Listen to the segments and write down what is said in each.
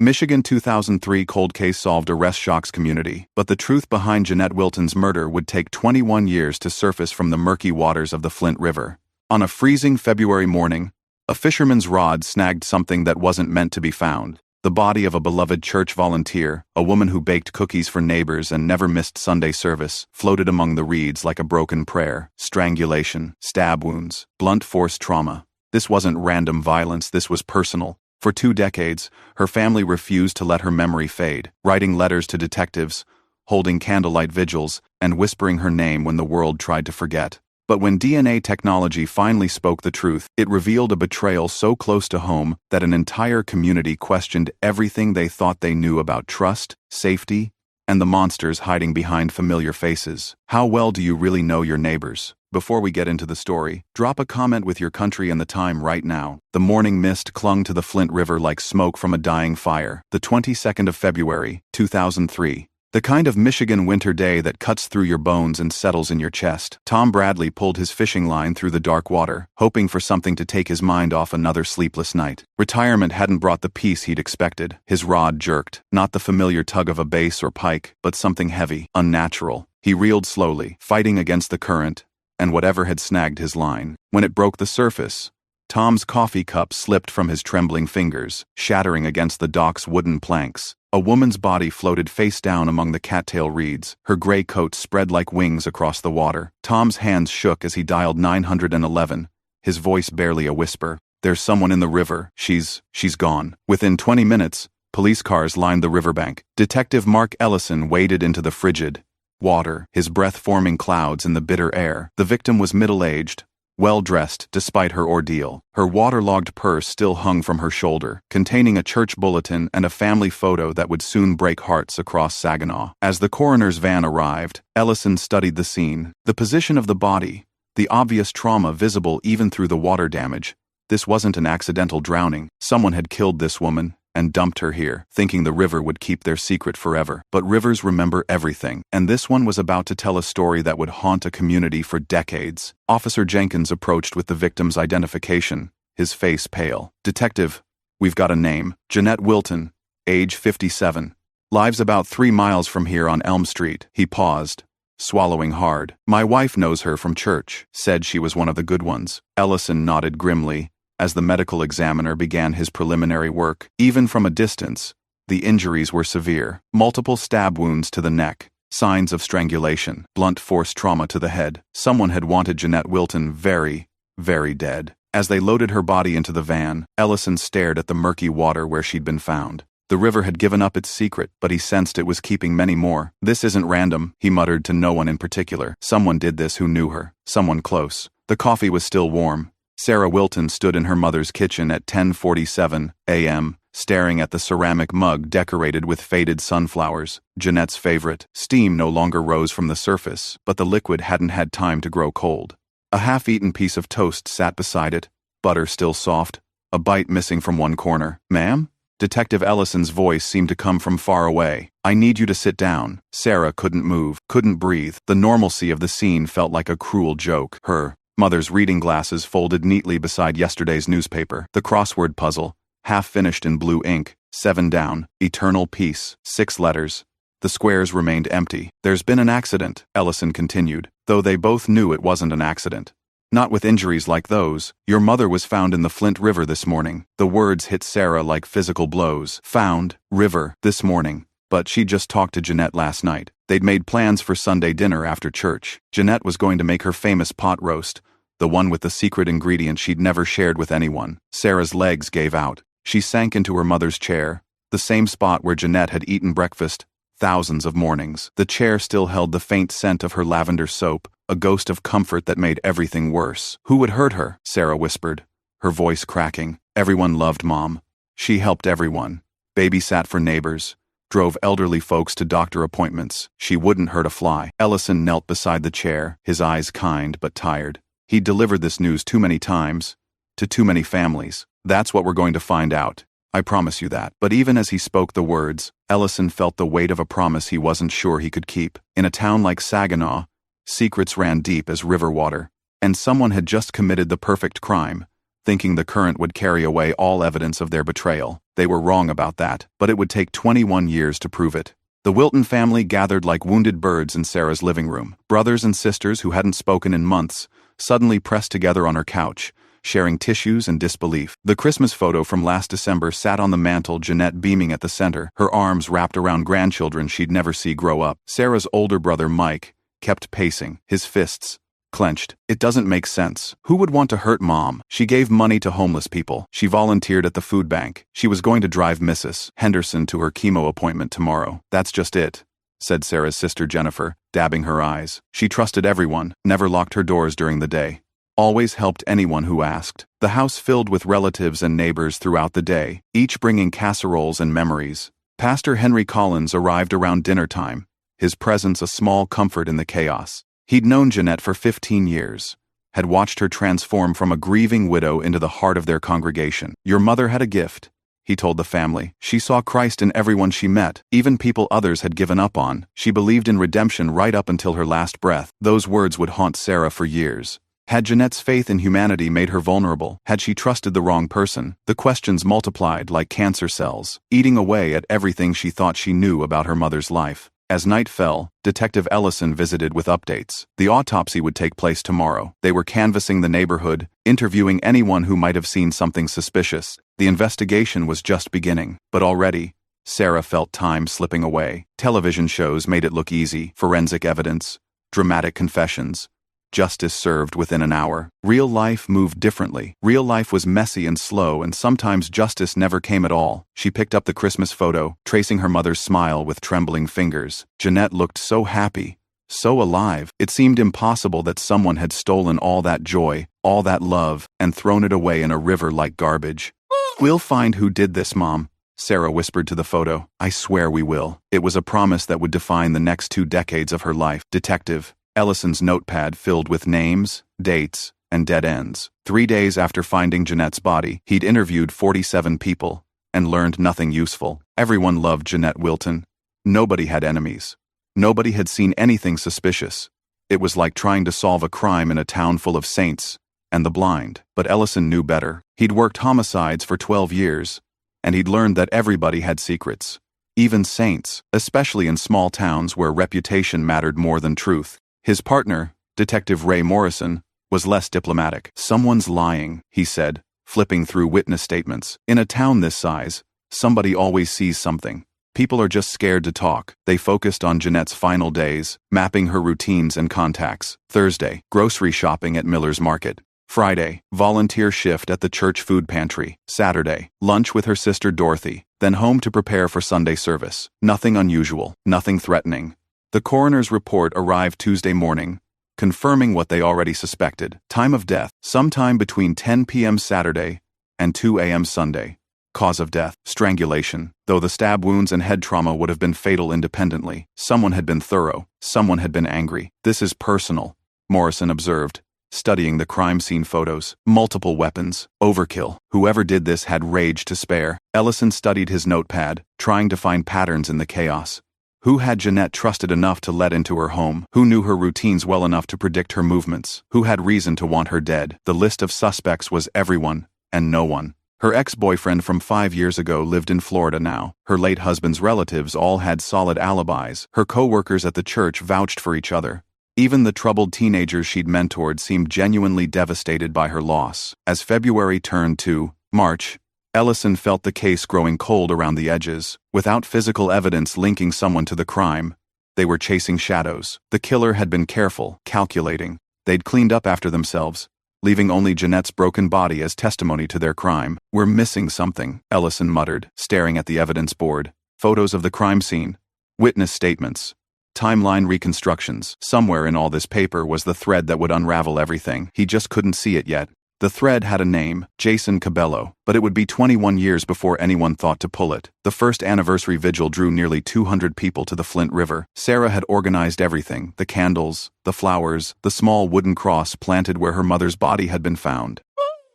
Michigan 2003 cold case solved arrest shocks community, but the truth behind Jeanette Wilton's murder would take 21 years to surface from the murky waters of the Flint River. On a freezing February morning, a fisherman's rod snagged something that wasn't meant to be found. The body of a beloved church volunteer, a woman who baked cookies for neighbors and never missed Sunday service, floated among the reeds like a broken prayer. Strangulation, stab wounds, blunt force trauma. This wasn't random violence, this was personal. For 2 decades, her family refused to let her memory fade, writing letters to detectives, holding candlelight vigils, and whispering her name when the world tried to forget. But when DNA technology finally spoke the truth, it revealed a betrayal so close to home that an entire community questioned everything they thought they knew about trust, safety, and the monsters hiding behind familiar faces. How well do you really know your neighbors? Before we get into the story, drop a comment with your country and the time right now. The morning mist clung to the Flint River like smoke from a dying fire. The 22nd of February, 2003. The kind of Michigan winter day that cuts through your bones and settles in your chest. Tom Bradley pulled his fishing line through the dark water, hoping for something to take his mind off another sleepless night. Retirement hadn't brought the peace he'd expected. His rod jerked, not the familiar tug of a bass or pike, but something heavy, unnatural. He reeled slowly, fighting against the current, and whatever had snagged his line. When it broke the surface, Tom's coffee cup slipped from his trembling fingers, shattering against the dock's wooden planks. A woman's body floated face down among the cattail reeds, her gray coat spread like wings across the water. Tom's hands shook as he dialed 911, his voice barely a whisper. "There's someone in the river. She's gone." Within 20 minutes, police cars lined the riverbank. Detective Mark Ellison waded into the frigid water, his breath forming clouds in the bitter air. The victim was middle-aged, well-dressed despite her ordeal. Her waterlogged purse still hung from her shoulder, containing a church bulletin and a family photo that would soon break hearts across Saginaw. As the coroner's van arrived, Ellison studied the scene. The position of the body, the obvious trauma visible even through the water damage. This wasn't an accidental drowning. Someone had killed this woman and dumped her here, thinking the river would keep their secret forever. But rivers remember everything, and this one was about to tell a story that would haunt a community for decades. Officer Jenkins approached with the victim's identification, his face pale. "Detective, we've got a name. Jeanette Wilton, age 57. Lives about 3 miles from here on Elm Street." He paused, swallowing hard. "My wife knows her from church. Said she was one of the good ones." Ellison nodded grimly as the medical examiner began his preliminary work. Even from a distance, the injuries were severe. Multiple stab wounds to the neck, signs of strangulation, blunt force trauma to the head. Someone had wanted Jeanette Wilton very, very dead. As they loaded her body into the van, Ellison stared at the murky water where she'd been found. The river had given up its secret, but he sensed it was keeping many more. "This isn't random," he muttered to no one in particular. "Someone did this who knew her. Someone close." The coffee was still warm. Sarah Wilton stood in her mother's kitchen at 10:47 a.m., staring at the ceramic mug decorated with faded sunflowers, Jeanette's favorite. Steam no longer rose from the surface, but the liquid hadn't had time to grow cold. A half-eaten piece of toast sat beside it, butter still soft, a bite missing from one corner. "Ma'am?" Detective Ellison's voice seemed to come from far away. "I need you to sit down." Sarah couldn't move, couldn't breathe. The normalcy of the scene felt like a cruel joke. Her mother's reading glasses folded neatly beside yesterday's newspaper. The crossword puzzle, half finished in blue ink, 7 down, eternal peace, 6 letters. The squares remained empty. "There's been an accident," Ellison continued, though they both knew it wasn't an accident. "Not with injuries like those. Your mother was found in the Flint River this morning." The words hit Sarah like physical blows. Found, river, this morning. But she'd just talked to Jeanette last night. They'd made plans for Sunday dinner after church. Jeanette was going to make her famous pot roast, the one with the secret ingredient she'd never shared with anyone. Sarah's legs gave out. She sank into her mother's chair, the same spot where Jeanette had eaten breakfast thousands of mornings. The chair still held the faint scent of her lavender soap, a ghost of comfort that made everything worse. "Who would hurt her?" Sarah whispered, her voice cracking. "Everyone loved Mom. She helped everyone. Babysat for neighbors. Drove elderly folks to doctor appointments. She wouldn't hurt a fly." Ellison knelt beside the chair, his eyes kind but tired. He'd delivered this news too many times, to too many families. "That's what we're going to find out. I promise you that." But even as he spoke the words, Ellison felt the weight of a promise he wasn't sure he could keep. In a town like Saginaw, secrets ran deep as river water, and someone had just committed the perfect crime, thinking the current would carry away all evidence of their betrayal. They were wrong about that, but it would take 21 years to prove it. The Wilton family gathered like wounded birds in Sarah's living room. Brothers and sisters who hadn't spoken in months suddenly pressed together on her couch, sharing tissues and disbelief. The Christmas photo from last December sat on the mantel, Jeanette beaming at the center, her arms wrapped around grandchildren she'd never see grow up. Sarah's older brother, Mike, kept pacing, his fists clenched. It doesn't make sense. Who would want to hurt Mom? She gave money to homeless people. She volunteered at the food bank. She was going to drive Mrs. Henderson to her chemo appointment tomorrow. That's just it, said Sarah's sister Jennifer, dabbing her eyes. She trusted everyone, never locked her doors during the day. Always helped anyone who asked. The house filled with relatives and neighbors throughout the day, each bringing casseroles and memories. Pastor Henry Collins arrived around dinner time, his presence a small comfort in the chaos. He'd known Jeanette for 15 years, had watched her transform from a grieving widow into the heart of their congregation. Your mother had a gift, he told the family. She saw Christ in everyone she met, even people others had given up on. She believed in redemption right up until her last breath. Those words would haunt Sarah for years. Had Jeanette's faith in humanity made her vulnerable? Had she trusted the wrong person? The questions multiplied like cancer cells, eating away at everything she thought she knew about her mother's life. As night fell, Detective Ellison visited with updates. The autopsy would take place tomorrow. They were canvassing the neighborhood, interviewing anyone who might have seen something suspicious. The investigation was just beginning, but already, Sarah felt time slipping away. Television shows made it look easy. Forensic evidence, dramatic confessions. Justice served within an hour. Real life moved differently. Real life was messy and slow, and sometimes justice never came at all. She picked up the Christmas photo, tracing her mother's smile with trembling fingers. Jeanette looked so happy, so alive. It seemed impossible that someone had stolen all that joy, all that love, and thrown it away in a river like garbage. We'll find who did this, Mom, Sarah whispered to the photo. I swear we will. It was a promise that would define the next 2 decades of her life. Detective Ellison's notepad filled with names, dates, and dead ends. 3 days after finding Jeanette's body, he'd interviewed 47 people and learned nothing useful. Everyone loved Jeanette Wilton. Nobody had enemies. Nobody had seen anything suspicious. It was like trying to solve a crime in a town full of saints and the blind. But Ellison knew better. He'd worked homicides for 12 years, and he'd learned that everybody had secrets. Even saints, especially in small towns where reputation mattered more than truth. His partner, Detective Ray Morrison, was less diplomatic. Someone's lying, he said, flipping through witness statements. In a town this size, somebody always sees something. People are just scared to talk. They focused on Jeanette's final days, mapping her routines and contacts. Thursday, grocery shopping at Miller's Market. Friday, volunteer shift at the church food pantry. Saturday, lunch with her sister Dorothy, then home to prepare for Sunday service. Nothing unusual, nothing threatening. The coroner's report arrived Tuesday morning, confirming what they already suspected. Time of death, sometime between 10 p.m. Saturday and 2 a.m. Sunday. Cause of death, strangulation. Though the stab wounds and head trauma would have been fatal independently, someone had been thorough, someone had been angry. This is personal, Morrison observed, studying the crime scene photos. Multiple weapons, overkill. Whoever did this had rage to spare. Ellison studied his notepad, trying to find patterns in the chaos. Who had Jeanette trusted enough to let into her home? Who knew her routines well enough to predict her movements? Who had reason to want her dead? The list of suspects was everyone and no one. Her ex-boyfriend from 5 years ago lived in Florida now. Her late husband's relatives all had solid alibis. Her co-workers at the church vouched for each other. Even the troubled teenagers she'd mentored seemed genuinely devastated by her loss. As February turned to March, Ellison felt the case growing cold around the edges. Without physical evidence linking someone to the crime, they were chasing shadows. The killer had been careful, calculating. They'd cleaned up after themselves, leaving only Jeanette's broken body as testimony to their crime. We're missing something, Ellison muttered, staring at the evidence board. Photos of the crime scene, witness statements, timeline reconstructions. Somewhere in all this paper was the thread that would unravel everything. He just couldn't see it yet. The thread had a name, Jason Cabello, but it would be 21 years before anyone thought to pull it. The first anniversary vigil drew nearly 200 people to the Flint River. Sarah had organized everything, the candles, the flowers, the small wooden cross planted where her mother's body had been found.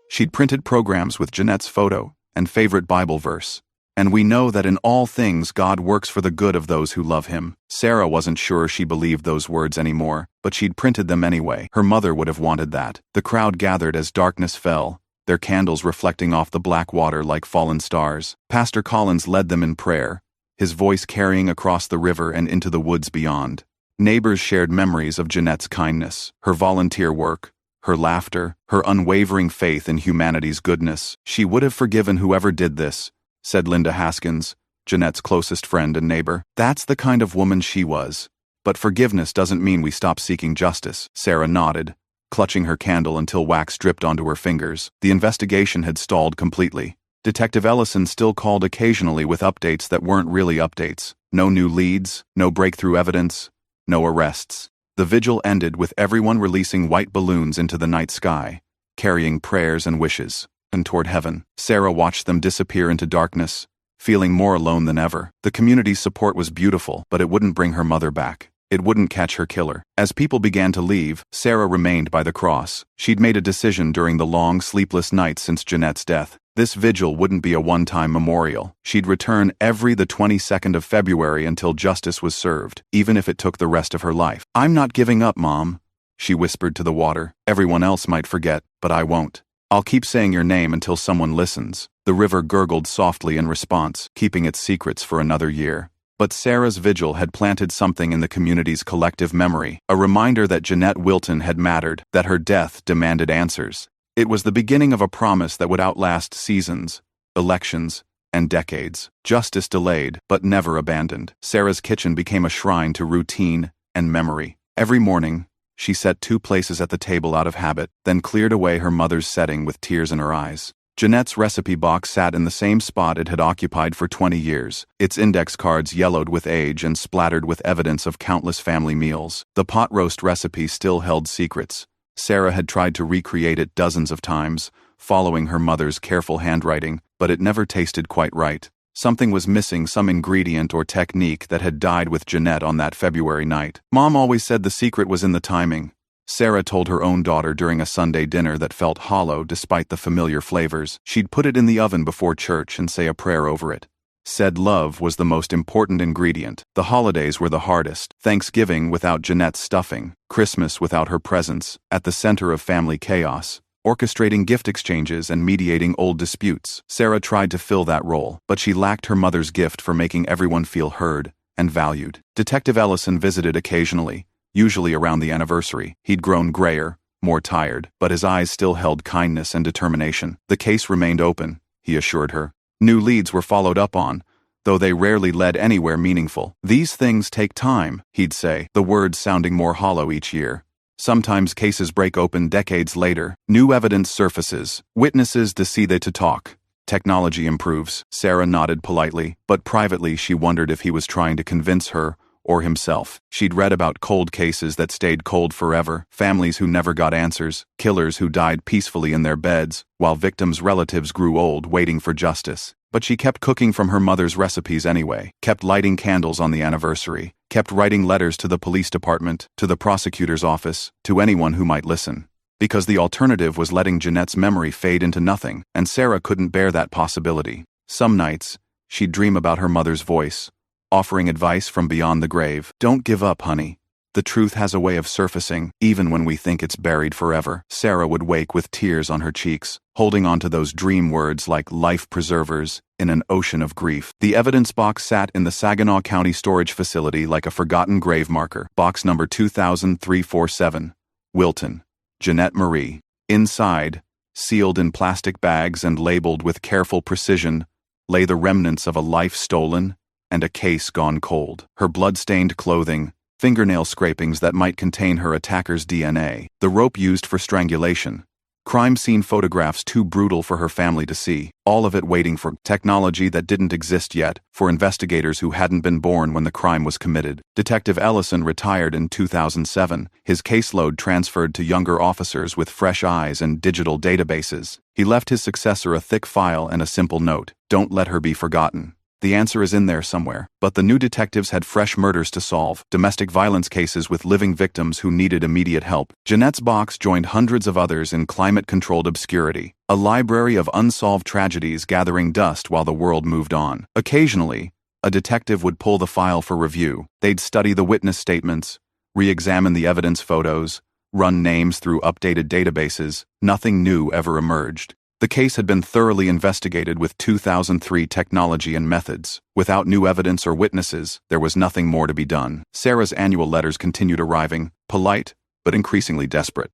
She'd printed programs with Jeanette's photo and favorite Bible verse. And we know that in all things God works for the good of those who love him. Sarah wasn't sure she believed those words anymore, but she'd printed them anyway. Her mother would have wanted that. The crowd gathered as darkness fell, their candles reflecting off the black water like fallen stars. Pastor Collins led them in prayer, his voice carrying across the river and into the woods beyond. Neighbors shared memories of Jeanette's kindness, her volunteer work, her laughter, her unwavering faith in humanity's goodness. "She would have forgiven whoever did this," said Linda Haskins, Jeanette's closest friend and neighbor. "That's the kind of woman she was. But forgiveness doesn't mean we stop seeking justice." Sarah nodded, clutching her candle until wax dripped onto her fingers. The investigation had stalled completely. Detective Ellison still called occasionally with updates that weren't really updates. No new leads, no breakthrough evidence, no arrests. The vigil ended with everyone releasing white balloons into the night sky, carrying prayers and wishes, and toward heaven. Sarah watched them disappear into darkness, feeling more alone than ever. The community's support was beautiful, but it wouldn't bring her mother back. It wouldn't catch her killer. As people began to leave, Sarah remained by the cross. She'd made a decision during the long, sleepless nights since Jeanette's death. This vigil wouldn't be a one-time memorial. She'd return every the 22nd of February until justice was served, even if it took the rest of her life. "I'm not giving up, Mom," she whispered to the water. "Everyone else might forget, but I won't. I'll keep saying your name until someone listens." The river gurgled softly in response, keeping its secrets for another year. But Sarah's vigil had planted something in the community's collective memory, a reminder that Jeanette Wilton had mattered, that her death demanded answers. It was the beginning of a promise that would outlast seasons, elections, and decades. Justice delayed, but never abandoned. Sarah's kitchen became a shrine to routine and memory. Every morning, she set 2 places at the table out of habit, then cleared away her mother's setting with tears in her eyes. Jeanette's recipe box sat in the same spot it had occupied for 20 years, its index cards yellowed with age and splattered with evidence of countless family meals. The pot roast recipe still held secrets. Sarah had tried to recreate it dozens of times, following her mother's careful handwriting, but it never tasted quite right. Something was missing, some ingredient or technique that had died with Jeanette on that February night. "Mom always said the secret was in the timing," Sarah told her own daughter during a Sunday dinner that felt hollow despite the familiar flavors. She'd put it in the oven before church and say a prayer over it. Said love was the most important ingredient. The holidays were the hardest. Thanksgiving without Jeanette's stuffing, Christmas without her presence, at the center of family chaos, orchestrating gift exchanges and mediating old disputes. Sarah tried to fill that role, but she lacked her mother's gift for making everyone feel heard and valued. Detective Ellison visited occasionally, usually around the anniversary. He'd grown grayer, more tired, but his eyes still held kindness and determination. The case remained open, he assured her. New leads were followed up on, though they rarely led anywhere meaningful. "These things take time," he'd say, the words sounding more hollow each year. Sometimes cases break open decades later. New evidence surfaces. Witnesses decide to talk. Technology improves. Sarah nodded politely, but privately she wondered if he was trying to convince her or himself. She'd read about cold cases that stayed cold forever, families who never got answers, killers who died peacefully in their beds, while victims' relatives grew old waiting for justice. But she kept cooking from her mother's recipes anyway, kept lighting candles on the anniversary, kept writing letters to the police department, to the prosecutor's office, to anyone who might listen. Because the alternative was letting Jeanette's memory fade into nothing, and Sarah couldn't bear that possibility. Some nights, she'd dream about her mother's voice, offering advice from beyond the grave. "Don't give up, honey. The truth has a way of surfacing, even when we think it's buried forever." Sarah would wake with tears on her cheeks, holding on to those dream words like life preservers in an ocean of grief. The evidence box sat in the Saginaw County storage facility like a forgotten grave marker. Box number 20347. Wilton, Jeanette Marie. Inside, sealed in plastic bags and labeled with careful precision, lay the remnants of a life stolen and a case gone cold. Her blood-stained clothing, fingernail scrapings that might contain her attacker's DNA, the rope used for strangulation, crime scene photographs too brutal for her family to see, all of it waiting for technology that didn't exist yet, for investigators who hadn't been born when the crime was committed. Detective Ellison retired in 2007, his caseload transferred to younger officers with fresh eyes and digital databases. He left his successor a thick file and a simple note: "Don't let her be forgotten. The answer is in there somewhere." But the new detectives had fresh murders to solve, domestic violence cases with living victims who needed immediate help. Jeanette's box joined hundreds of others in climate-controlled obscurity, a library of unsolved tragedies gathering dust while the world moved on. Occasionally, a detective would pull the file for review. They'd study the witness statements, re-examine the evidence photos, run names through updated databases. Nothing new ever emerged. The case had been thoroughly investigated with 2003 technology and methods. Without new evidence or witnesses, there was nothing more to be done. Sarah's annual letters continued arriving, polite, but increasingly desperate.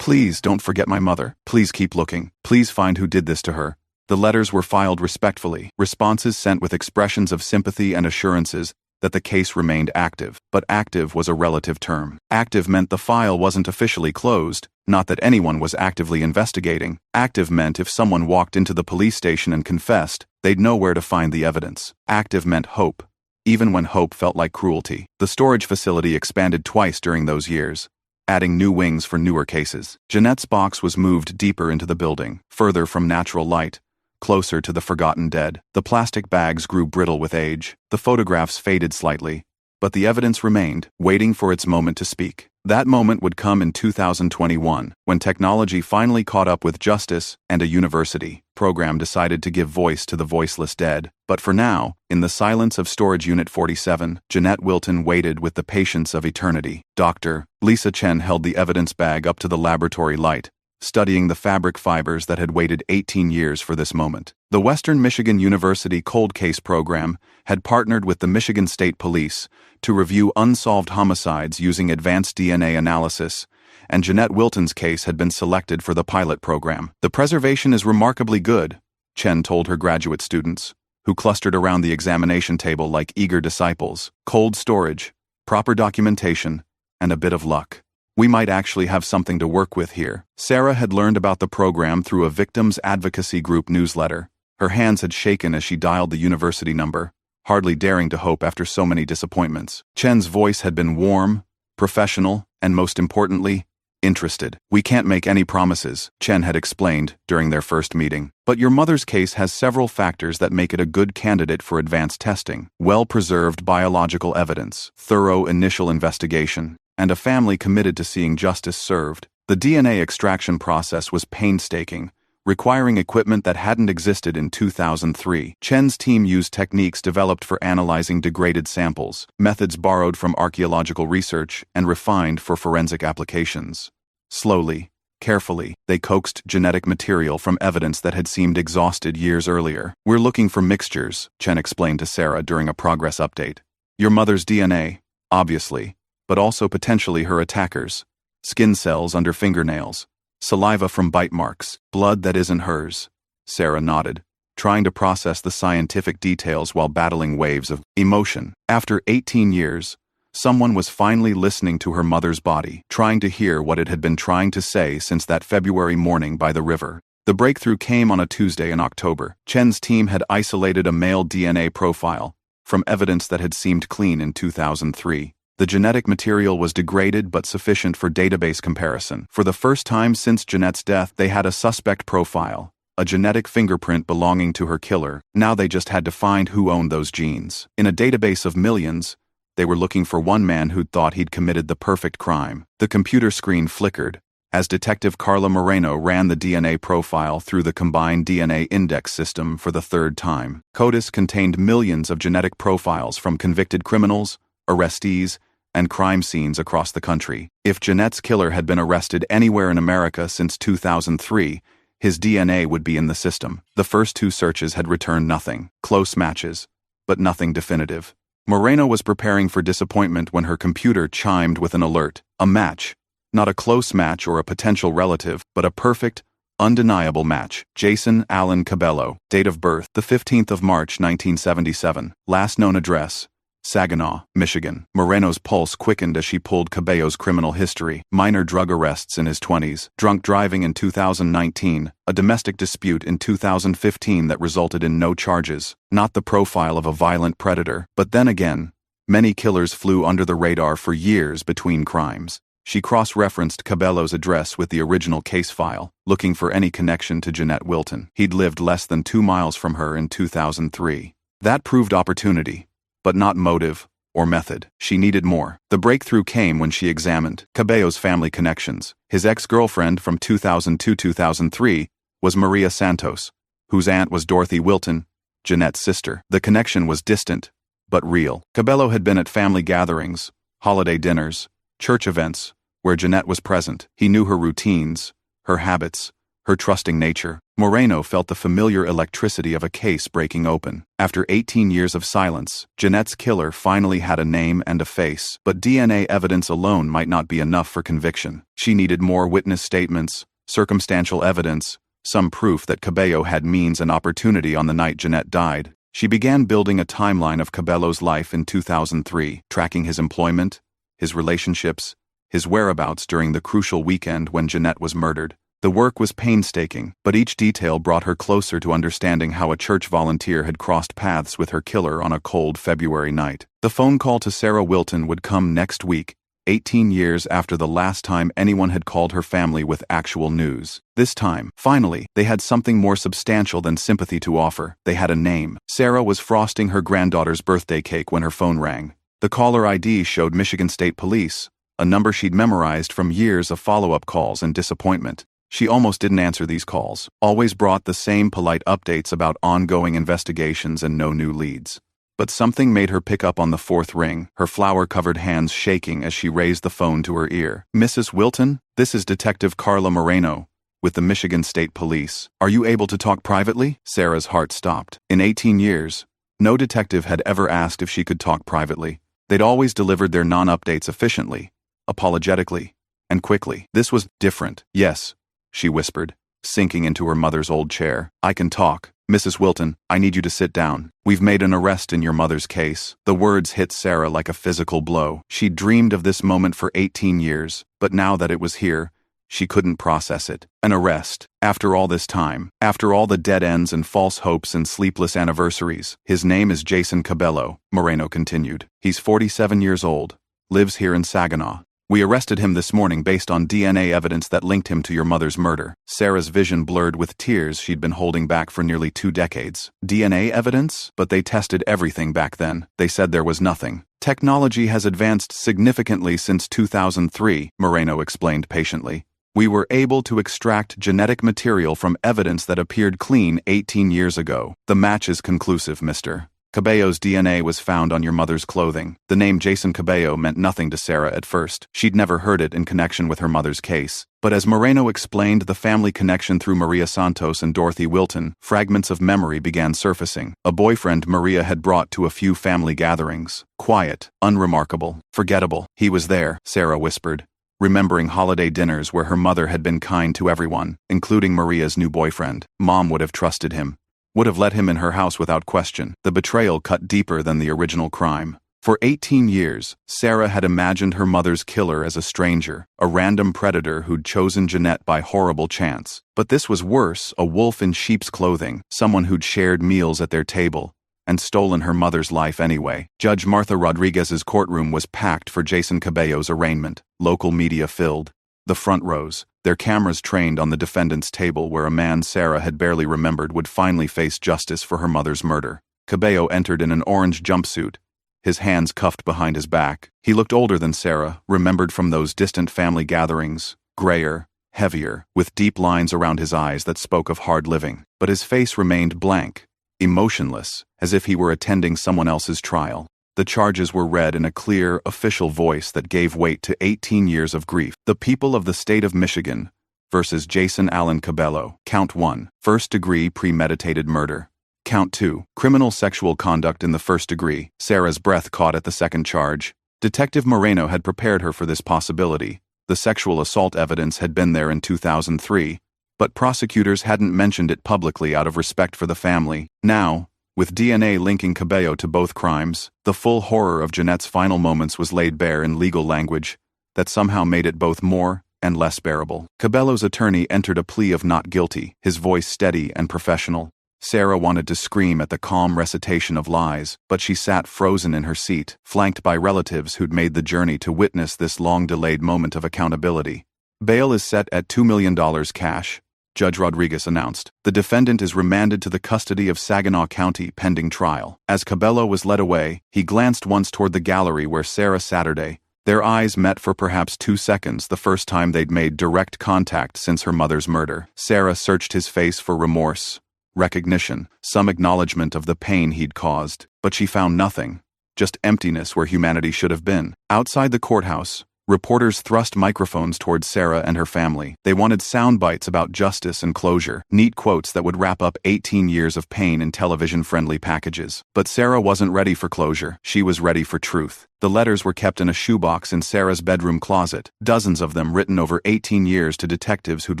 Please don't forget my mother. Please keep looking. Please find who did this to her. The letters were filed respectfully, responses sent with expressions of sympathy and assurances that the case remained active. But active was a relative term. Active meant the file wasn't officially closed, not that anyone was actively investigating. Active meant if someone walked into the police station and confessed, they'd know where to find the evidence. Active meant hope, even when hope felt like cruelty. The storage facility expanded twice during those years, adding new wings for newer cases. Jeanette's box was moved deeper into the building, further from natural light, closer to the forgotten dead. The plastic bags grew brittle with age, the photographs faded slightly, but the evidence remained, waiting for its moment to speak. That moment would come in 2021, when technology finally caught up with justice and a university program decided to give voice to the voiceless dead. But for now, in the silence of Storage Unit 47, Jeanette Wilton waited with the patience of eternity. Dr. Lisa Chen held the evidence bag up to the laboratory light, studying the fabric fibers that had waited 18 years for this moment. The Western Michigan University Cold Case Program had partnered with the Michigan State Police to review unsolved homicides using advanced DNA analysis, and Jeanette Wilton's case had been selected for the pilot program. The preservation is remarkably good, Chen told her graduate students, who clustered around the examination table like eager disciples. Cold storage, proper documentation, and a bit of luck. We might actually have something to work with here. Sarah had learned about the program through a victims advocacy group newsletter. Her hands had shaken as she dialed the university number, hardly daring to hope after so many disappointments. Chen's voice had been warm, professional, and most importantly, interested. We can't make any promises, Chen had explained during their first meeting. But your mother's case has several factors that make it a good candidate for advanced testing. Well-preserved biological evidence, thorough initial investigation, and a family committed to seeing justice served. The DNA extraction process was painstaking, requiring equipment that hadn't existed in 2003. Chen's team used techniques developed for analyzing degraded samples, methods borrowed from archaeological research and refined for forensic applications. Slowly, carefully, they coaxed genetic material from evidence that had seemed exhausted years earlier. We're looking for mixtures, Chen explained to Sarah during a progress update. Your mother's DNA, obviously, but also potentially her attackers. Skin cells under fingernails, saliva from bite marks, blood that isn't hers. Sarah nodded, trying to process the scientific details while battling waves of emotion. After 18 years, someone was finally listening to her mother's body, trying to hear what it had been trying to say since that February morning by the river. The breakthrough came on a Tuesday in October. Chen's team had isolated a male DNA profile from evidence that had seemed clean in 2003. The genetic material was degraded but sufficient for database comparison. For the first time since Jeanette's death, they had a suspect profile, a genetic fingerprint belonging to her killer. Now they just had to find who owned those genes. In a database of millions, they were looking for one man who'd thought he'd committed the perfect crime. The computer screen flickered as Detective Carla Moreno ran the DNA profile through the combined DNA index system for the third time. CODIS contained millions of genetic profiles from convicted criminals, arrestees, and crime scenes across the country. If Jeanette's killer had been arrested anywhere in America since 2003, his DNA would be in the system. The first two searches had returned nothing. Close matches, but nothing definitive. Moreno was preparing for disappointment when her computer chimed with an alert. A match. Not a close match or a potential relative, but a perfect, undeniable match. Jason Allen Cabello. Date of birth, the 15th of March, 1977. Last known address, Saginaw, Michigan. Moreno's pulse quickened as she pulled Cabello's criminal history. Minor drug arrests in his 20s, drunk driving in 2019, a domestic dispute in 2015 that resulted in no charges. Not the profile of a violent predator, but then again, many killers flew under the radar for years between crimes. She cross-referenced Cabello's address with the original case file, looking for any connection to Jeanette Wilton. He'd lived less than 2 miles from her in 2003. That proved opportunity, but not motive or method. She needed more. The breakthrough came when she examined Cabello's family connections. His ex-girlfriend from 2002-2003 was Maria Santos, whose aunt was Dorothy Wilton, Jeanette's sister. The connection was distant, but real. Cabello had been at family gatherings, holiday dinners, church events, where Jeanette was present. He knew her routines, her habits, her trusting nature. Moreno felt the familiar electricity of a case breaking open. After 18 years of silence, Jeanette's killer finally had a name and a face, but DNA evidence alone might not be enough for conviction. She needed more witness statements, circumstantial evidence, some proof that Cabello had means and opportunity on the night Jeanette died. She began building a timeline of Cabello's life in 2003, tracking his employment, his relationships, his whereabouts during the crucial weekend when Jeanette was murdered. The work was painstaking, but each detail brought her closer to understanding how a church volunteer had crossed paths with her killer on a cold February night. The phone call to Sarah Wilton would come next week, 18 years after the last time anyone had called her family with actual news. This time, finally, they had something more substantial than sympathy to offer. They had a name. Sarah was frosting her granddaughter's birthday cake when her phone rang. The caller ID showed Michigan State Police, a number she'd memorized from years of follow-up calls and disappointment. She almost didn't answer these calls, always brought the same polite updates about ongoing investigations and no new leads. But something made her pick up on the fourth ring, her flour-covered hands shaking as she raised the phone to her ear. "Mrs. Wilton, this is Detective Carla Moreno, with the Michigan State Police. Are you able to talk privately?" Sarah's heart stopped. In 18 years, no detective had ever asked if she could talk privately. They'd always delivered their non-updates efficiently, apologetically, and quickly. This was different. "Yes," she whispered, sinking into her mother's old chair. "I can talk. Mrs. Wilton, I need you to sit down. We've made an arrest in your mother's case." The words hit Sarah like a physical blow. She'd dreamed of this moment for 18 years, but now that it was here, she couldn't process it. An arrest. After all this time, after all the dead ends and false hopes and sleepless anniversaries. "His name is Jason Cabello," Moreno continued. "He's 47 years old, lives here in Saginaw. We arrested him this morning based on DNA evidence that linked him to your mother's murder." Sarah's vision blurred with tears she'd been holding back for nearly 2 decades. DNA evidence? But they tested everything back then. They said there was nothing. "Technology has advanced significantly since 2003, Moreno explained patiently. "We were able to extract genetic material from evidence that appeared clean 18 years ago. The match is conclusive, Mr. Cabello's DNA was found on your mother's clothing." The name Jason Cabello meant nothing to Sarah at first. She'd never heard it in connection with her mother's case. But as Moreno explained the family connection through Maria Santos and Dorothy Wilton, fragments of memory began surfacing. A boyfriend Maria had brought to a few family gatherings. Quiet, unremarkable, forgettable. "He was there," Sarah whispered, remembering holiday dinners where her mother had been kind to everyone, including Maria's new boyfriend. Mom would have trusted him. Would have let him in her house without question. The betrayal cut deeper than the original crime. For 18 years, Sarah had imagined her mother's killer as a stranger, a random predator who'd chosen Jeanette by horrible chance. But this was worse, a wolf in sheep's clothing, someone who'd shared meals at their table, and stolen her mother's life anyway. Judge Martha Rodriguez's courtroom was packed for Jason Cabello's arraignment. Local media filled the front rows, their cameras trained on the defendant's table where a man Sarah had barely remembered would finally face justice for her mother's murder. Cabello entered in an orange jumpsuit, his hands cuffed behind his back. He looked older than Sarah, remembered from those distant family gatherings, grayer, heavier, with deep lines around his eyes that spoke of hard living. But his face remained blank, emotionless, as if he were attending someone else's trial. The charges were read in a clear, official voice that gave weight to 18 years of grief. The people of the state of Michigan versus Jason Allen Cabello. Count 1, first-degree premeditated murder. Count 2, criminal sexual conduct in the first degree. Sarah's breath caught at the second charge. Detective Moreno had prepared her for this possibility. The sexual assault evidence had been there in 2003, but prosecutors hadn't mentioned it publicly out of respect for the family. Now, with DNA linking Cabello to both crimes, the full horror of Jeanette's final moments was laid bare in legal language that somehow made it both more and less bearable. Cabello's attorney entered a plea of not guilty, his voice steady and professional. Sarah wanted to scream at the calm recitation of lies, but she sat frozen in her seat, flanked by relatives who'd made the journey to witness this long-delayed moment of accountability. "Bail is set at $2 million cash," Judge Rodriguez announced. "The defendant is remanded to the custody of Saginaw County pending trial." As Cabello was led away, he glanced once toward the gallery where Sarah Saturday. Their eyes met for perhaps 2 seconds, the first time they'd made direct contact since her mother's murder. Sarah searched his face for remorse, recognition, some acknowledgement of the pain he'd caused, but she found nothing, just emptiness where humanity should have been. Outside the courthouse, Reporters thrust microphones towards Sarah and her family. They wanted sound bites about justice and closure, neat quotes that would wrap up 18 years of pain in television-friendly packages. But Sarah wasn't ready for closure. She was ready for truth. The letters were kept in a shoebox in Sarah's bedroom closet, dozens of them written over 18 years to detectives who'd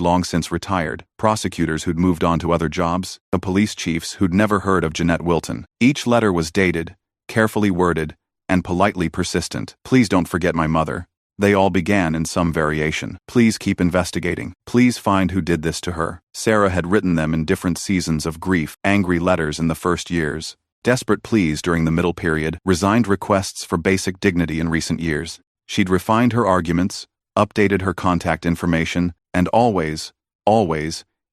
long since retired, prosecutors who'd moved on to other jobs, and police chiefs who'd never heard of Jeanette Wilton. Each letter was dated, carefully worded, and politely persistent. Please don't forget my mother. They all began in some variation. Please keep investigating. Please find who did this to her. Sarah had written them in different seasons of grief, angry letters in the first years, desperate pleas during the middle period, resigned requests for basic dignity in recent years. She'd refined her arguments, updated her contact information, and always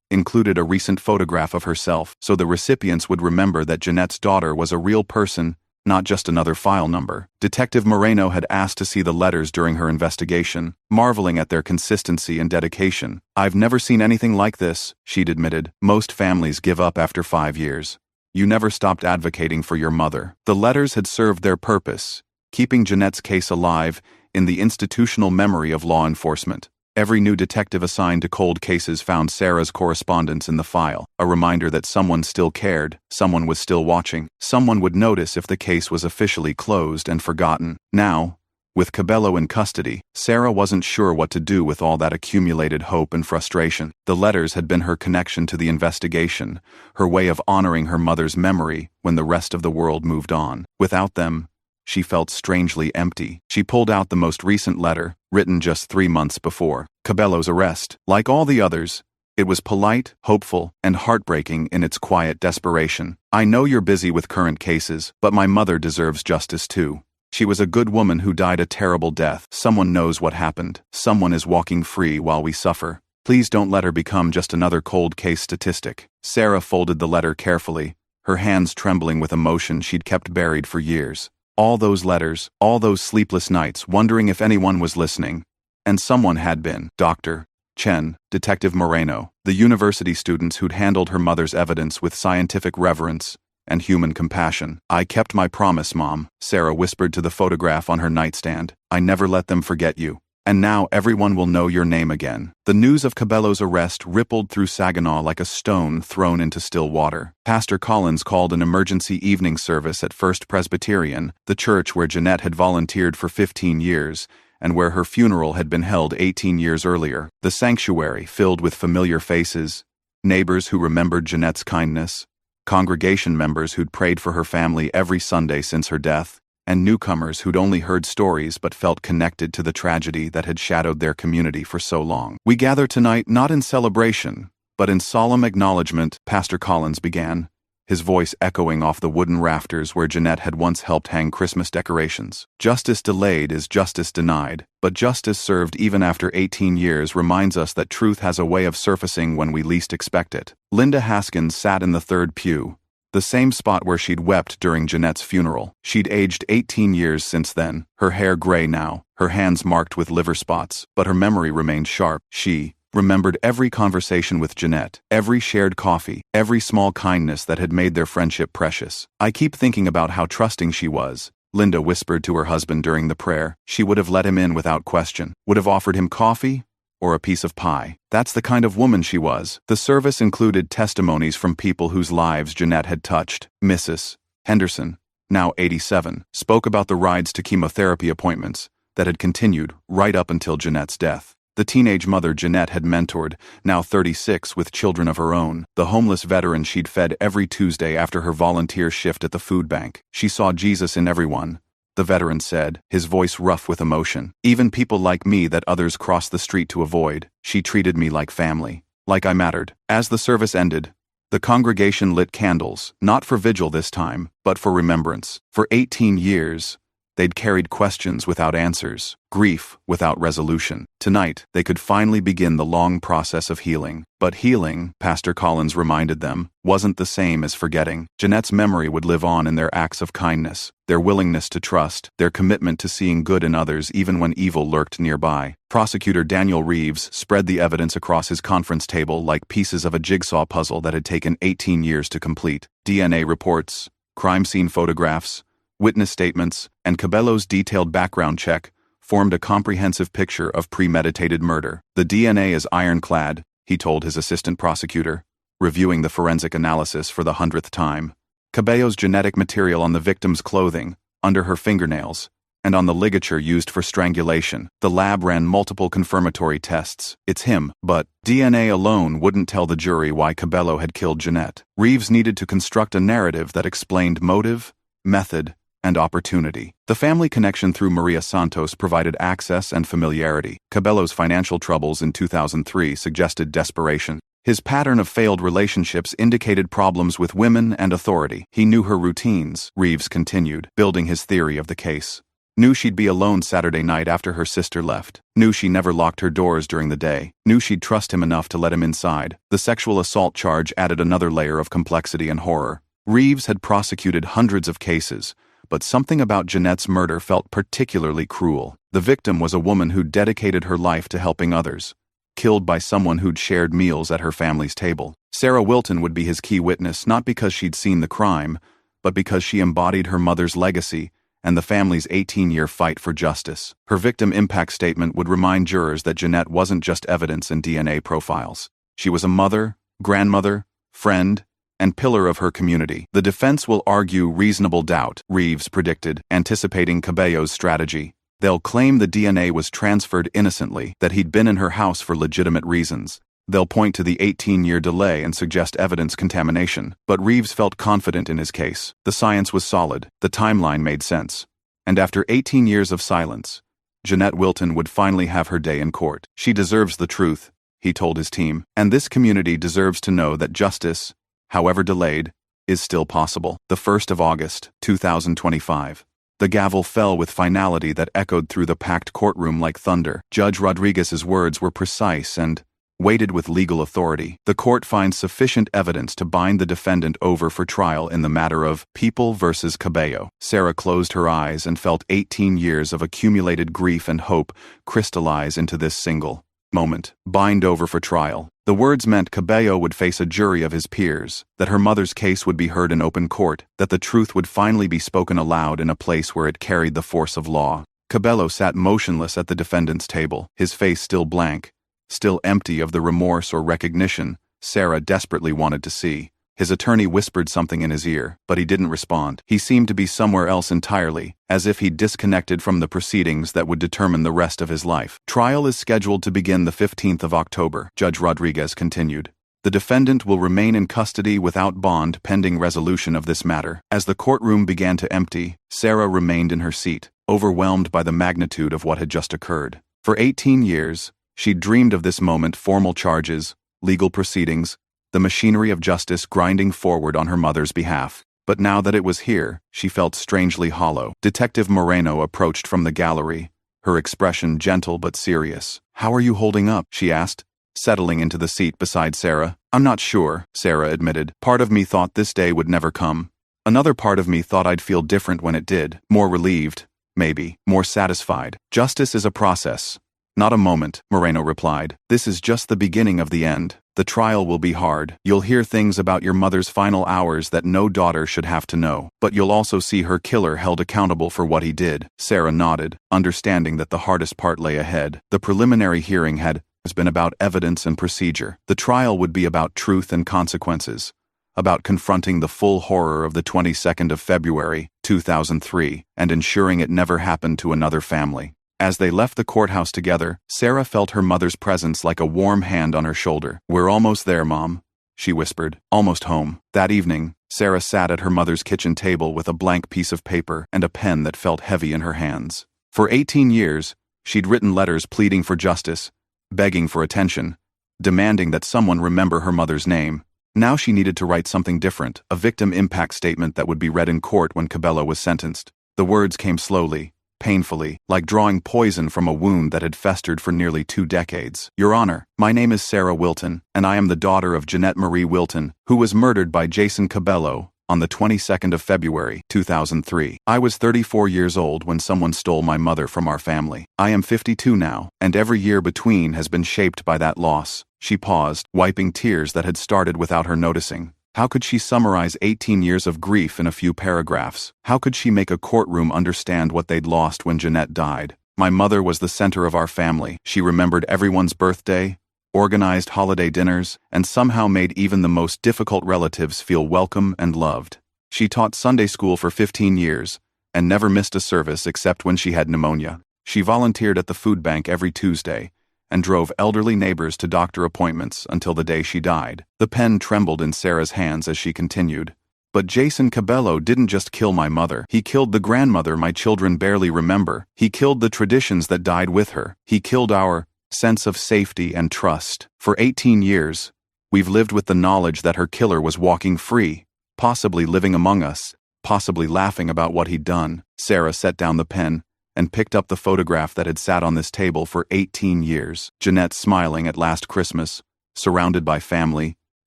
included a recent photograph of herself so the recipients would remember that Jeanette's daughter was a real person, not just another file number. Detective Moreno had asked to see the letters during her investigation, marveling at their consistency and dedication. I've never seen anything like this, she'd admitted. Most families give up after 5 years. You never stopped advocating for your mother. The letters had served their purpose, keeping Jeanette's case alive in the institutional memory of law enforcement. Every new detective assigned to cold cases found Sarah's correspondence in the file, a reminder that someone still cared, someone was still watching, someone would notice if the case was officially closed and forgotten. Now, with Cabello in custody, Sarah wasn't sure what to do with all that accumulated hope and frustration. The letters had been her connection to the investigation, her way of honoring her mother's memory when the rest of the world moved on. Without them, she felt strangely empty. She pulled out the most recent letter, written just 3 months before Cabello's arrest. Like all the others, it was polite, hopeful, and heartbreaking in its quiet desperation. I know you're busy with current cases, but my mother deserves justice too. She was a good woman who died a terrible death. Someone knows what happened. Someone is walking free while we suffer. Please don't let her become just another cold case statistic. Sarah folded the letter carefully, her hands trembling with emotion she'd kept buried for years. All those letters, all those sleepless nights wondering if anyone was listening. And someone had been. Dr. Chen, Detective Moreno, the university students who'd handled her mother's evidence with scientific reverence and human compassion. I kept my promise, Mom, Sarah whispered to the photograph on her nightstand. I never let them forget you. And now everyone will know your name again. The news of Cabello's arrest rippled through Saginaw like a stone thrown into still water. Pastor Collins called an emergency evening service at First Presbyterian, the church where Jeanette had volunteered for 15 years, and where her funeral had been held 18 years earlier. The sanctuary filled with familiar faces, neighbors who remembered Jeanette's kindness, congregation members who'd prayed for her family every Sunday since her death, and newcomers who'd only heard stories but felt connected to the tragedy that had shadowed their community for so long. We gather tonight not in celebration, but in solemn acknowledgement, Pastor Collins began, his voice echoing off the wooden rafters where Jeanette had once helped hang Christmas decorations. Justice delayed is justice denied, but justice served even after 18 years reminds us that truth has a way of surfacing when we least expect it. Linda Haskins sat in the third pew, the same spot where she'd wept during Jeanette's funeral. She'd aged 18 years since then, her hair gray now, her hands marked with liver spots, but her memory remained sharp. She remembered every conversation with Jeanette, every shared coffee, every small kindness that had made their friendship precious. I keep thinking about how trusting she was, Linda whispered to her husband during the prayer. She would have let him in without question, would have offered him coffee or a piece of pie. That's the kind of woman she was. The service included testimonies from people whose lives Jeanette had touched. Mrs. Henderson, now 87, spoke about the rides to chemotherapy appointments that had continued right up until Jeanette's death. The teenage mother Jeanette had mentored, now 36 with children of her own, the homeless veteran she'd fed every Tuesday after her volunteer shift at the food bank. She saw Jesus in everyone, the veteran said, his voice rough with emotion. Even people like me that others crossed the street to avoid. She treated me like family, like I mattered. As the service ended, the congregation lit candles, not for vigil this time, but for remembrance. For 18 years, they'd carried questions without answers, grief without resolution. Tonight, they could finally begin the long process of healing. But healing, Pastor Collins reminded them, wasn't the same as forgetting. Jeanette's memory would live on in their acts of kindness, their willingness to trust, their commitment to seeing good in others even when evil lurked nearby. Prosecutor Daniel Reeves spread the evidence across his conference table like pieces of a jigsaw puzzle that had taken 18 years to complete. DNA reports, crime scene photographs, witness statements, and Cabello's detailed background check formed a comprehensive picture of premeditated murder. The DNA is ironclad, he told his assistant prosecutor, reviewing the forensic analysis for the 100th time. Cabello's genetic material on the victim's clothing, under her fingernails, and on the ligature used for strangulation. The lab ran multiple confirmatory tests. It's him, but DNA alone wouldn't tell the jury why Cabello had killed Jeanette. Reeves needed to construct a narrative that explained motive, method, and opportunity. The family connection through Maria Santos provided access and familiarity. Cabello's financial troubles in 2003 suggested desperation. His pattern of failed relationships indicated problems with women and authority. He knew her routines, Reeves continued, building his theory of the case. Knew she'd be alone Saturday night after her sister left. Knew she never locked her doors during the day. Knew she'd trust him enough to let him inside. The sexual assault charge added another layer of complexity and horror. Reeves had prosecuted hundreds of cases, but something about Jeanette's murder felt particularly cruel. The victim was a woman who'd dedicated her life to helping others, killed by someone who'd shared meals at her family's table. Sarah Wilton would be his key witness, not because she'd seen the crime, but because she embodied her mother's legacy and the family's 18-year fight for justice. Her victim impact statement would remind jurors that Jeanette wasn't just evidence in DNA profiles. She was a mother, grandmother, friend, and pillar of her community. The defense will argue reasonable doubt, Reeves predicted, anticipating Cabello's strategy. They'll claim the DNA was transferred innocently, that he'd been in her house for legitimate reasons. They'll point to the 18-year delay and suggest evidence contamination. But Reeves felt confident in his case. The science was solid, the timeline made sense. And after 18 years of silence, Jeanette Wilton would finally have her day in court. She deserves the truth, he told his team, and this community deserves to know that justice, however delayed, is still possible. The 1st of August, 2025. The gavel fell with finality that echoed through the packed courtroom like thunder. Judge Rodriguez's words were precise and weighted with legal authority. The court finds sufficient evidence to bind the defendant over for trial in the matter of People versus Cabello. Sarah closed her eyes and felt 18 years of accumulated grief and hope crystallize into this single moment. Bind over for trial. The words meant Cabello would face a jury of his peers, that her mother's case would be heard in open court, that the truth would finally be spoken aloud in a place where it carried the force of law. Cabello sat motionless at the defendant's table, his face still blank, still empty of the remorse or recognition Sarah desperately wanted to see. His attorney whispered something in his ear, but he didn't respond. He seemed to be somewhere else entirely, as if he'd disconnected from the proceedings that would determine the rest of his life. Trial is scheduled to begin the 15th of October, Judge Rodriguez continued. The defendant will remain in custody without bond pending resolution of this matter. As the courtroom began to empty, Sarah remained in her seat, overwhelmed by the magnitude of what had just occurred. For 18 years, she'd dreamed of this moment: formal charges, legal proceedings, the machinery of justice grinding forward on her mother's behalf. But now that it was here, she felt strangely hollow. Detective Moreno approached from the gallery, her expression gentle but serious. "How are you holding up?" she asked, settling into the seat beside Sarah. "I'm not sure," Sarah admitted. "Part of me thought this day would never come. Another part of me thought I'd feel different when it did. More relieved, maybe, more satisfied. Justice is a process, not a moment," Moreno replied. "This is just the beginning of the end. The trial will be hard. You'll hear things about your mother's final hours that no daughter should have to know. But you'll also see her killer held accountable for what he did." Sarah nodded, understanding that the hardest part lay ahead. The preliminary hearing had been about evidence and procedure. The trial would be about truth and consequences, about confronting the full horror of the 22nd of February, 2003, and ensuring it never happened to another family. As they left the courthouse together, Sarah felt her mother's presence like a warm hand on her shoulder. "We're almost there, Mom," she whispered. "Almost home." That evening, Sarah sat at her mother's kitchen table with a blank piece of paper and a pen that felt heavy in her hands. For 18 years, she'd written letters pleading for justice, begging for attention, demanding that someone remember her mother's name. Now she needed to write something different, a victim impact statement that would be read in court when Cabello was sentenced. The words came slowly, painfully, like drawing poison from a wound that had festered for nearly 2 decades. "Your Honor, my name is Sarah Wilton, and I am the daughter of Jeanette Marie Wilton, who was murdered by Jason Cabello on the 22nd of February, 2003. I was 34 years old when someone stole my mother from our family. I am 52 now, and every year between has been shaped by that loss." She paused, wiping tears that had started without her noticing. How could she summarize 18 years of grief in a few paragraphs? How could she make a courtroom understand what they'd lost when Jeanette died? My mother was the center of our family. She remembered everyone's birthday, organized holiday dinners, and somehow made even the most difficult relatives feel welcome and loved. She taught Sunday school for 15 years, and never missed a service except when she had pneumonia. She volunteered at the food bank every Tuesday, and drove elderly neighbors to doctor appointments until the day she died. The pen trembled in Sarah's hands as she continued. But Jason Cabello didn't just kill my mother. He killed the grandmother my children barely remember. He killed the traditions that died with her. He killed our sense of safety and trust. For 18 years, we've lived with the knowledge that her killer was walking free, possibly living among us, possibly laughing about what he'd done. Sarah set down the pen and picked up the photograph that had sat on this table for 18 years. Jeanette smiling at last Christmas, surrounded by family,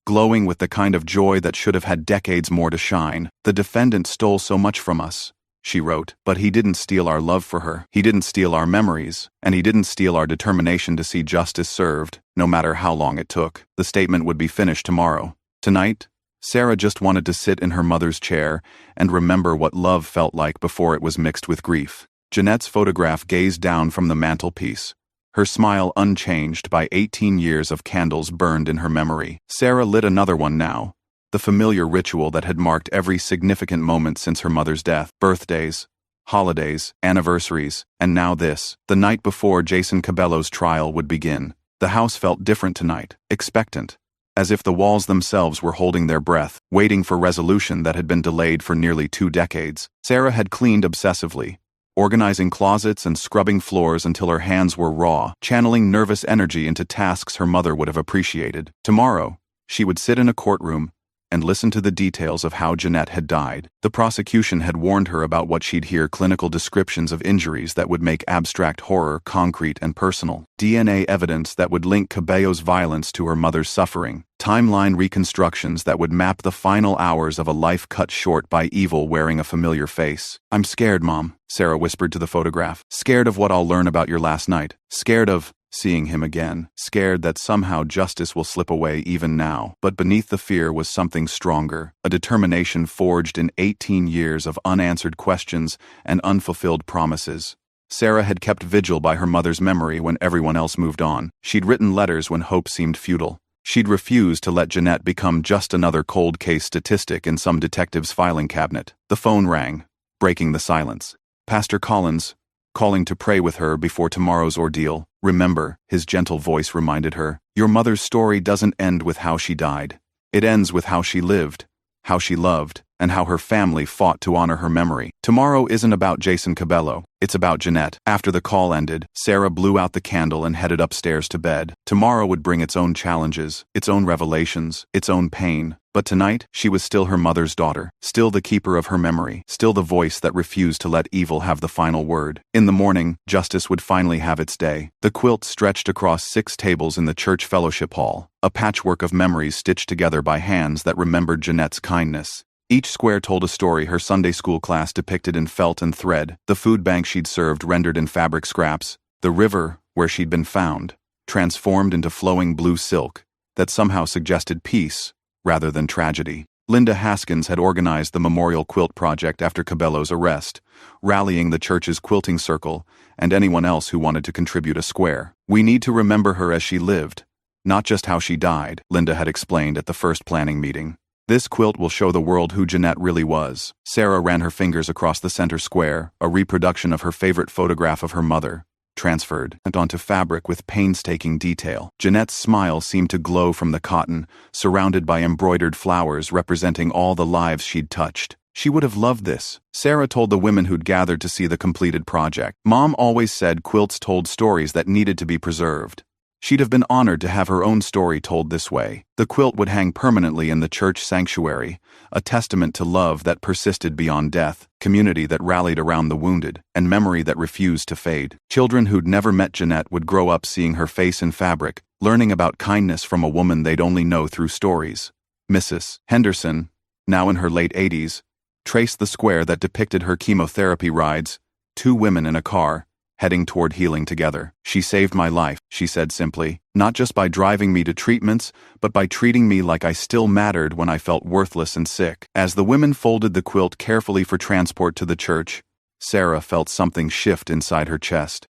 glowing with the kind of joy that should have had decades more to shine. The defendant stole so much from us, she wrote, but he didn't steal our love for her. He didn't steal our memories, and he didn't steal our determination to see justice served, no matter how long it took. The statement would be finished tomorrow. Tonight, Sarah just wanted to sit in her mother's chair and remember what love felt like before it was mixed with grief. Jeanette's photograph gazed down from the mantelpiece, her smile unchanged by 18 years of candles burned in her memory. Sarah lit another one now, the familiar ritual that had marked every significant moment since her mother's death. Birthdays, holidays, anniversaries, and now this, the night before Jason Cabello's trial would begin. The house felt different tonight, expectant, as if the walls themselves were holding their breath, waiting for resolution that had been delayed for nearly 2 decades. Sarah had cleaned obsessively, organizing closets and scrubbing floors until her hands were raw, channeling nervous energy into tasks her mother would have appreciated. Tomorrow, she would sit in a courtroom and listen to the details of how Jeanette had died. The prosecution had warned her about what she'd hear: clinical descriptions of injuries that would make abstract horror concrete and personal, DNA evidence that would link Cabello's violence to her mother's suffering, timeline reconstructions that would map the final hours of a life cut short by evil wearing a familiar face. "I'm scared, Mom," Sarah whispered to the photograph. "Scared of what I'll learn about your last night. Scared of seeing him again. Scared that somehow justice will slip away even now." But beneath the fear was something stronger, a determination forged in 18 years of unanswered questions and unfulfilled promises. Sarah had kept vigil by her mother's memory when everyone else moved on. She'd written letters when hope seemed futile. She'd refused to let Jeanette become just another cold case statistic in some detective's filing cabinet. The phone rang, breaking the silence. Pastor Collins, calling to pray with her before tomorrow's ordeal. "Remember," his gentle voice reminded her, "your mother's story doesn't end with how she died. It ends with how she lived, how she loved, and how her family fought to honor her memory. Tomorrow isn't about Jason Cabello, it's about Jeanette." After the call ended, Sarah blew out the candle and headed upstairs to bed. Tomorrow would bring its own challenges, its own revelations, its own pain. But tonight, she was still her mother's daughter, still the keeper of her memory, still the voice that refused to let evil have the final word. In the morning, justice would finally have its day. The quilt stretched across 6 tables in the church fellowship hall, a patchwork of memories stitched together by hands that remembered Jeanette's kindness. Each square told a story her Sunday school class depicted in felt and thread, the food bank she'd served rendered in fabric scraps, the river where she'd been found, transformed into flowing blue silk that somehow suggested peace rather than tragedy. Linda Haskins had organized the memorial quilt project after Cabello's arrest, rallying the church's quilting circle and anyone else who wanted to contribute a square. "We need to remember her as she lived, not just how she died," Linda had explained at the first planning meeting. "This quilt will show the world who Jeanette really was." Sarah ran her fingers across the center square, a reproduction of her favorite photograph of her mother, transferred onto fabric with painstaking detail. Jeanette's smile seemed to glow from the cotton, surrounded by embroidered flowers representing all the lives she'd touched. She would have loved this, Sarah told the women who'd gathered to see the completed project. Mom always said quilts told stories that needed to be preserved. She'd have been honored to have her own story told this way. The quilt would hang permanently in the church sanctuary, a testament to love that persisted beyond death, community that rallied around the wounded, and memory that refused to fade. Children who'd never met Jeanette would grow up seeing her face in fabric, learning about kindness from a woman they'd only know through stories. Mrs. Henderson, now in her late 80s, traced the square that depicted her chemotherapy rides, 2 women in a car, heading toward healing together. "She saved my life," she said simply, "not just by driving me to treatments, but by treating me like I still mattered when I felt worthless and sick." As the women folded the quilt carefully for transport to the church, Sarah felt something shift inside her chest.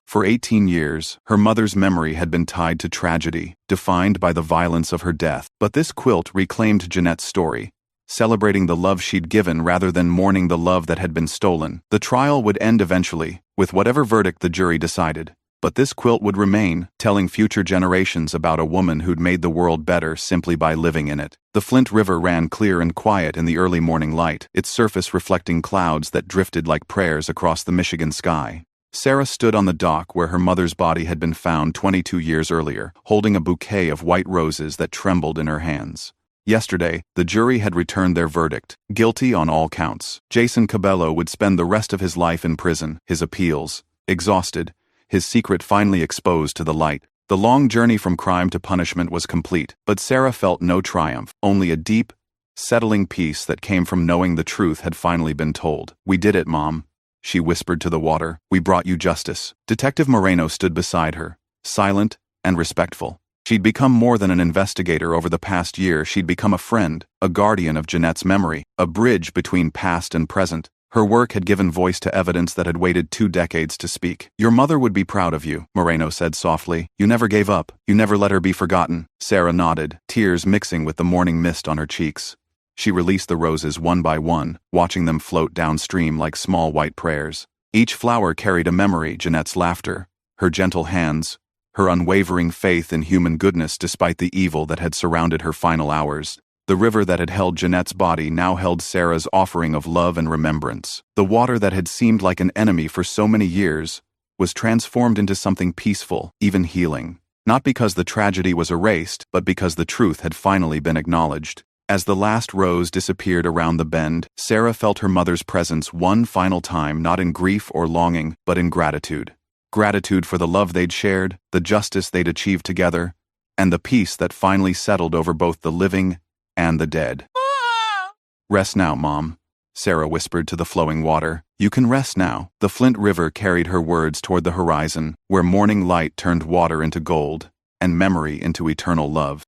For 18 years, her mother's memory had been tied to tragedy, defined by the violence of her death. But this quilt reclaimed Jeanette's story, celebrating the love she'd given rather than mourning the love that had been stolen. The trial would end eventually, with whatever verdict the jury decided. But this quilt would remain, telling future generations about a woman who'd made the world better simply by living in it. The Flint River ran clear and quiet in the early morning light, its surface reflecting clouds that drifted like prayers across the Michigan sky. Sarah stood on the dock where her mother's body had been found 22 years earlier, holding a bouquet of white roses that trembled in her hands. Yesterday, the jury had returned their verdict, guilty on all counts. Jason Cabello would spend the rest of his life in prison, his appeals exhausted, his secret finally exposed to the light. The long journey from crime to punishment was complete, but Sarah felt no triumph, only a deep, settling peace that came from knowing the truth had finally been told. "We did it, Mom," she whispered to the water. "We brought you justice." Detective Moreno stood beside her, silent and respectful. She'd become more than an investigator over the past year. She'd become a friend, a guardian of Jeanette's memory, a bridge between past and present. Her work had given voice to evidence that had waited 2 decades to speak. "Your mother would be proud of you," Moreno said softly. "You never gave up. You never let her be forgotten." Sarah nodded, tears mixing with the morning mist on her cheeks. She released the roses one by one, watching them float downstream like small white prayers. Each flower carried a memory: Jeanette's laughter, her gentle hands, her unwavering faith in human goodness despite the evil that had surrounded her final hours. The river that had held Jeanette's body now held Sarah's offering of love and remembrance. The water that had seemed like an enemy for so many years was transformed into something peaceful, even healing. Not because the tragedy was erased, but because the truth had finally been acknowledged. As the last rose disappeared around the bend, Sarah felt her mother's presence one final time, not in grief or longing, but in gratitude. Gratitude for the love they'd shared, the justice they'd achieved together, and the peace that finally settled over both the living and the dead. "Rest now, Mom," Sarah whispered to the flowing water. "You can rest now." The Flint River carried her words toward the horizon, where morning light turned water into gold, and memory into eternal love.